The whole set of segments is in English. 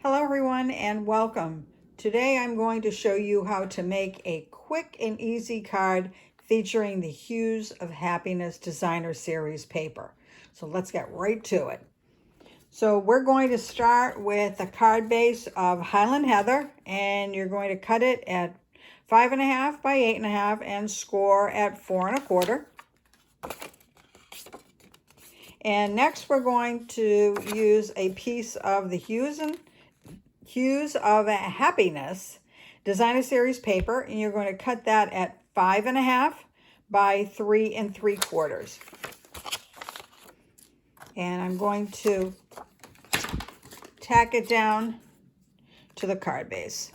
Hello everyone and welcome. Today I'm going to show you how to make a quick and easy card featuring the Hues of Happiness Designer Series paper. So let's get right to it. So we're going to start with a card base of Highland Heather, and you're going to cut it at 5.5 by 8.5 and score at 4 1/4. And next we're going to use a piece of the Hues of Happiness Designer Series paper, and you're going to cut that at 5.5 by 3 3/4. And I'm going to tack it down to the card base.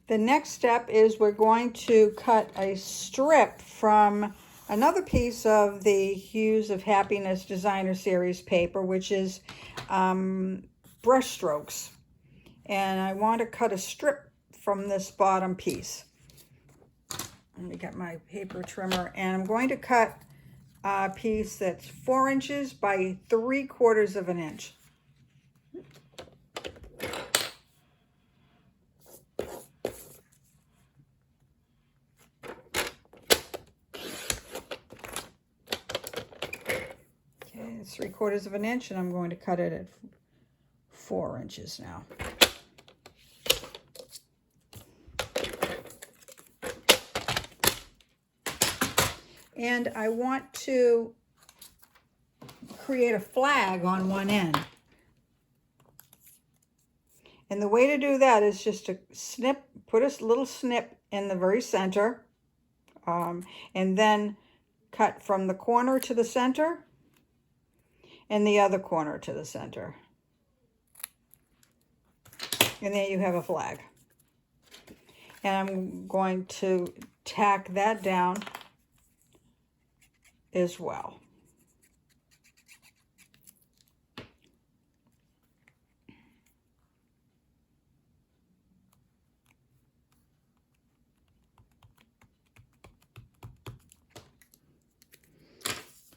The next step is we're going to cut a strip from another piece of the Hues of Happiness Designer Series paper, which is brush strokes. And I want to cut a strip from this bottom piece. Let me get my paper trimmer, and I'm going to cut a piece that's 4 inches by 3/4 of an inch. Okay, it's 3/4 of an inch, and I'm going to cut it at 4 inches now. And I want to create a flag on one end. And the way to do that is just to put a little snip in the very center, and then cut from the corner to the center and the other corner to the center. And there you have a flag. And I'm going to tack that down as well.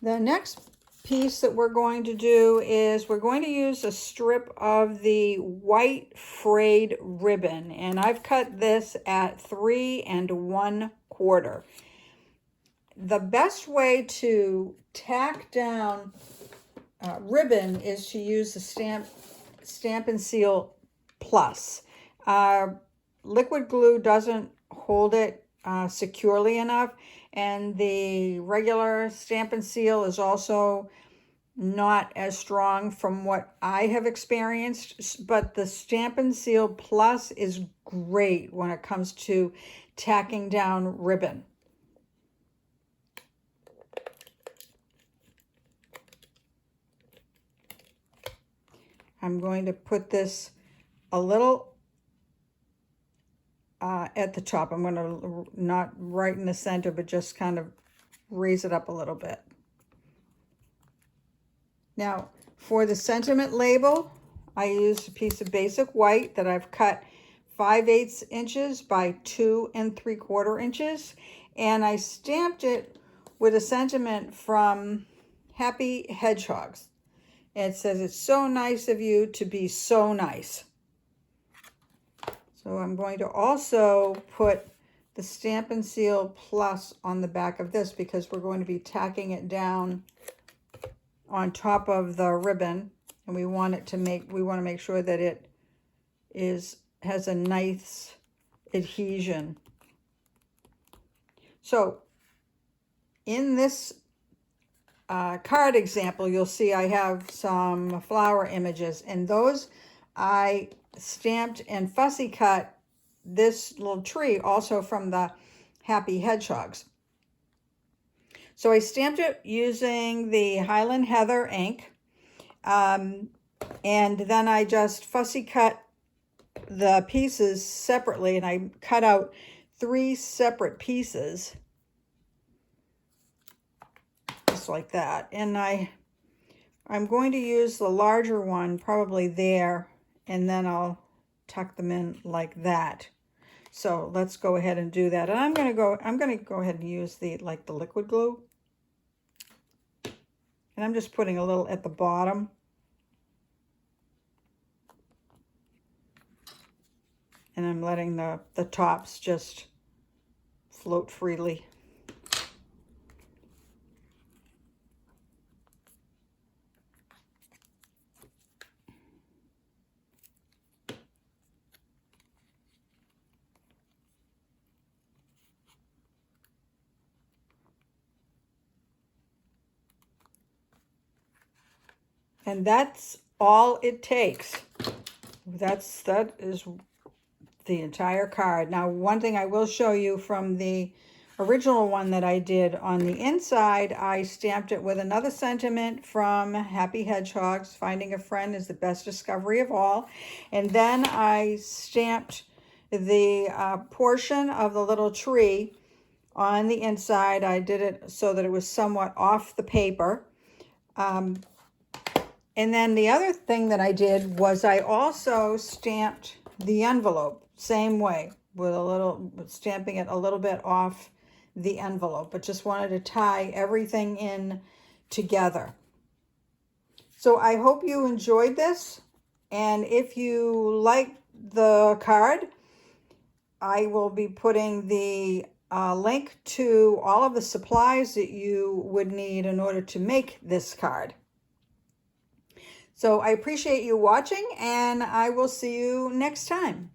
The next piece that we're going to do is we're going to use a strip of the white frayed ribbon, and I've cut this at 3 1/4. The best way to tack down ribbon is to use the Stamp and Seal Plus. Liquid glue doesn't hold it securely enough, and the regular Stamp and Seal is also not as strong from what I have experienced, but the Stamp and Seal Plus is great when it comes to tacking down ribbon. I'm going to put this a little at the top. I'm going to not right in the center, but just kind of raise it up a little bit. Now, for the sentiment label, I used a piece of basic white that I've cut 5/8 inches by 2 3/4 inches, and I stamped it with a sentiment from Happy Hedgehogs. It says, "It's so nice of you to be so nice." So I'm going to also put the Stamp and Seal Plus on the back of this, because we're going to be tacking it down on top of the ribbon, and we want to make sure that it has a nice adhesion. So in this card example, you'll see I have some flower images, and those I stamped and fussy cut this little tree also from the Happy Hedgehogs. So I stamped it using the Highland Heather ink, and then I just fussy cut the pieces separately, and I cut out 3 separate pieces, just like that. And I'm going to use the larger one probably there, and then I'll tuck them in like that. So let's go ahead and do that. And I'm going to go ahead and use the liquid glue. And I'm just putting a little at the bottom. And I'm letting the tops just float freely. And that's all it takes. That is the entire card. Now, one thing I will show you from the original one that I did, on the inside, I stamped it with another sentiment from Happy Hedgehogs, finding a friend is the best discovery of all. And then I stamped the portion of the little tree on the inside. I did it so that it was somewhat off the paper. And then the other thing that I did was I also stamped the envelope, same way, with stamping it a little bit off the envelope, but just wanted to tie everything in together. So I hope you enjoyed this. And if you like the card, I will be putting the link to all of the supplies that you would need in order to make this card. So I appreciate you watching, and I will see you next time.